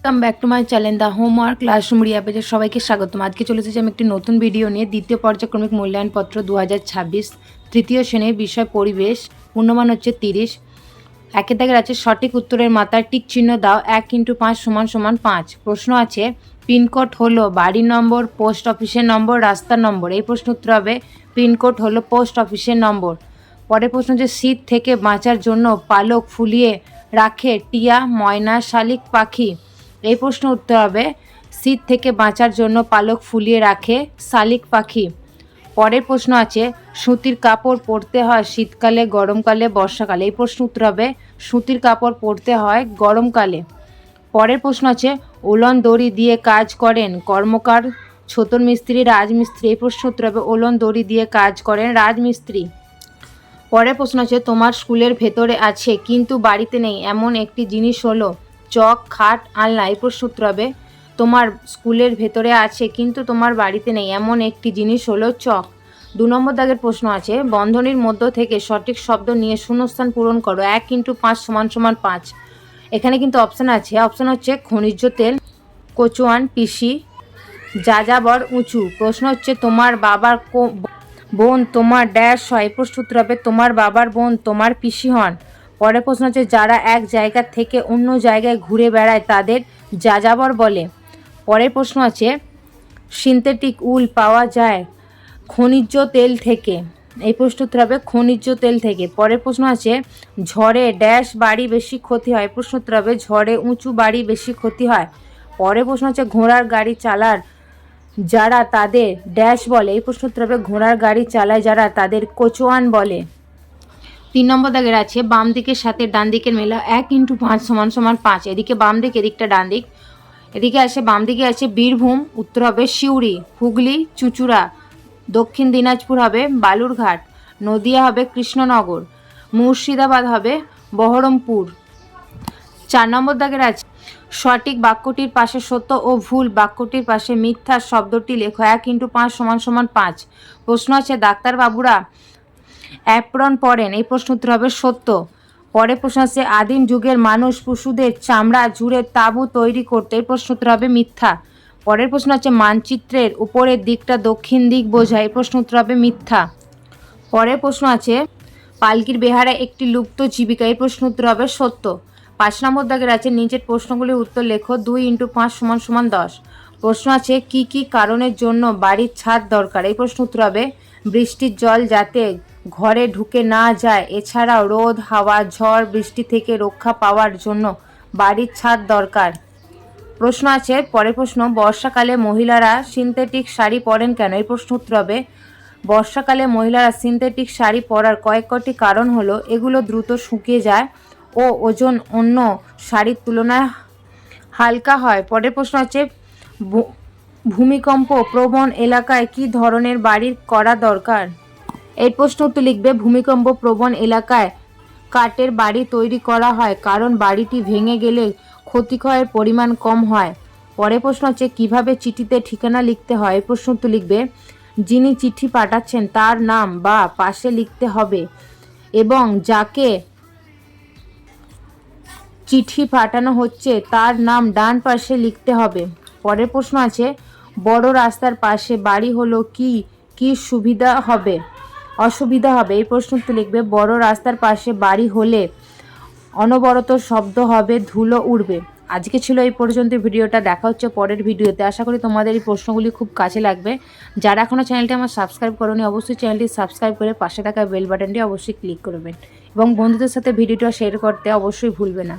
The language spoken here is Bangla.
Welcome back to my channel the homework classroom Riya পেজের সবাইকে স্বাগতম। আজকে চলে এসেছি আমি একটি নতুন ভিডিও নিয়ে। দ্বিতীয় পর্যায়ক্রমিক মূল্যায়নপত্র 2026 তৃতীয় শ্রেণীর বিষয় পরিবেশ, পূর্ণমান হচ্ছে 30। একের দাগের আছে সঠিক উত্তরের মাথায় টিক চিহ্ন দাও। 1 × 5 = 5। প্রশ্ন আছে পিনকোড হলো বাড়ির নম্বর, পোস্ট অফিসের নম্বর, রাস্তার নম্বর। এই প্রশ্ন উত্তর হবে পিনকোড হলো পোস্ট অফিসের নম্বর। পরের প্রশ্ন হচ্ছে শীত থেকে বাঁচার জন্য পালক ফুলিয়ে রাখে টিয়া, ময়না, শালিক পাখি। এই প্রশ্ন উত্তর হবে শীত থেকে বাঁচার জন্য পালক ফুলিয়ে রাখে শালিক পাখি। পরের প্রশ্ন আছে সুতির কাপড় পরতে হয় শীতকালে, গরমকালে, বর্ষাকালে। এই প্রশ্ন উত্তর হবে সুতির কাপড় পরতে হয় গরমকালে। পরের প্রশ্ন আছে উলন দড়ি দিয়ে কাজ করেন কর্মকার, ছতর মিস্ত্রি, রাজমিস্ত্রি। এই প্রশ্ন উত্তর হবে উলন দড়ি দিয়ে কাজ করেন রাজমিস্ত্রি। পরের প্রশ্ন আছে তোমার স্কুলের ভেতরে আছে কিন্তু বাড়িতে নেই এমন একটি জিনিস হলো চক, খাট, আলনা। এই প্রশ্ন উত্তর হবে তোমার স্কুলের ভেতরে আছে কিন্তু তোমার বাড়িতে নেই এমন একটি জিনিস হলো চক। 2 নম্বর দাগের প্রশ্ন আছে বন্ধনীর মধ্য থেকে সঠিক শব্দ নিয়ে শূন্যস্থান পূরণ করো। 1 × 5 = 5। এখানে কিন্তু অপশান আছে। অপশান হচ্ছে খনিজ তেল, কচুয়ান, পিসি, যাযাবর, উঁচু। প্রশ্ন হচ্ছে তোমার বাবার বোন তোমার ড্যাশ হয়। প্রশ্ন উত্তর হবে তোমার বাবার বোন তোমার পিসি হন। পরের প্রশ্ন হচ্ছে যারা এক জায়গা থেকে অন্য জায়গায় ঘুরে বেড়ায় তাদের যাযাবর বলে। পরের প্রশ্ন আছে সিনথেটিক উল পাওয়া যায় খনিজ তেল থেকে। এই প্রশ্ন উত্তর হবে খনিজ তেল থেকে। পরের প্রশ্ন আছে ঝড়ে ড্যাশ বাড়ি বেশি ক্ষতি হয়। প্রশ্ন উত্তর হবে ঝড়ে উঁচু বাড়ি বেশি ক্ষতি হয়। পরের প্রশ্ন আছে ঘোড়ার গাড়ি চালার যারা তাদের ড্যাশ বলে। এই প্রশ্ন উত্তর হবে ঘোড়ার গাড়ি চালায় যারা তাদের কচুয়ান বলে। 3 নম্বর দাগের আছে বাম দিকের সাথে ডান দিকের মেলা। 1 × 5 = 5। এদিকে বাম দিক, এদিকটা ডান দিক। এদিকে আছে বাম দিকে আছে বীরভূম, উত্তর হবে সিউড়ি। হুগলি চুঁচুড়া, দক্ষিণ দিনাজপুর হবে বালুরঘাট, নদিয়া হবে কৃষ্ণনগর, মুর্শিদাবাদ হবে বহরমপুর। 4 নম্বর দাগের আছে সঠিক বাক্যটির পাশে সত্য ও ভুল, বাক্যটির পাশে মিথ্যা শব্দটি লেখো। 1 × 5 = 5। প্রশ্ন আছে ডাক্তারবাবুরা অ্যাপ্রন পরেন। এই প্রশ্ন উত্তর হবে সত্য। পরের প্রশ্ন আছে আদিম যুগের মানুষ পশুদের চামড়া জুড়ে তাঁবু তৈরি করতে। এই প্রশ্ন উত্তর হবে মিথ্যা। পরের প্রশ্ন আছে মানচিত্রের উপরের দিকটা দক্ষিণ দিক বোঝায়। এই প্রশ্ন উত্তর হবে মিথ্যা। পরের প্রশ্ন আছে পালকির বেহারা একটি লুপ্ত জীবিকা। এই প্রশ্ন উত্তর হবে সত্য। 5 নম্বর দাগের আছে নিচের প্রশ্নগুলির উত্তর লেখো। 2 × 5 = 10। প্রশ্ন আছে কি কি কারণের জন্য বাড়ির ছাদ দরকার। এই প্রশ্ন উত্তর হবে বৃষ্টির জল যাতে ঘরে ঢুকে না যায়, এছাড়াও রোদ, হাওয়া, ঝড়, বৃষ্টি থেকে রক্ষা পাওয়ার জন্য বাড়ির ছাদ দরকার। প্রশ্ন আছে পরের প্রশ্ন বর্ষাকালে মহিলারা সিনথেটিক শাড়ি পরেন কেন। এই প্রশ্ন উত্তর হবে বর্ষাকালে মহিলারা সিনথেটিক শাড়ি পরার কয়েকটি কারণ হলো এগুলো দ্রুত শুকিয়ে যায় ও ওজন অন্য শাড়ির তুলনায় হালকা হয়। পরের প্রশ্ন আছে ভূমিকম্প প্রবণ এলাকায় কি ধরনের বাড়ি করা দরকার। এই প্রশ্ন উত্তর লিখবে ভূমিকম্প প্রবণ এলাকায় কাঠের বাড়ি তৈরি করা হয় কারণ বাড়িটি ভেঙে গেলে ক্ষতিক্ষয়ের পরিমাণ কম হয়। পরের প্রশ্ন হচ্ছে কিভাবে চিঠিতে ঠিকানা লিখতে হয়। এই প্রশ্ন উত্তর লিখবে যিনি চিঠি পাঠাচ্ছেন তার নাম বা পাশে লিখতে হবে এবং যাকে চিঠি পাঠানো হচ্ছে তার নাম ডান পাশে লিখতে হবে। পরের প্রশ্ন আছে বড় রাস্তার পাশে বাড়ি হলো কি কি সুবিধা হবে অসুবিধা হবে। এই প্রশ্ন উত্তর লিখবে বড় রাস্তার পাশে বাড়ি হলে অনবরত শব্দ হবে, ধুলো উড়বে। আজকে ছিল এই পর্যন্ত ভিডিওটা। দেখা হচ্ছে পরের ভিডিওতে। আশা করি তোমাদের এই প্রশ্নগুলি খুব কাজে লাগবে। যারা এখনও চ্যানেলটি আমার সাবস্ক্রাইব করোনি অবশ্যই চ্যানেলটি সাবস্ক্রাইব করে পাশে থাকা বেল বাটনটি অবশ্যই ক্লিক করবেন এবং বন্ধুদের সাথে ভিডিওটা শেয়ার করতে অবশ্যই ভুলবে না।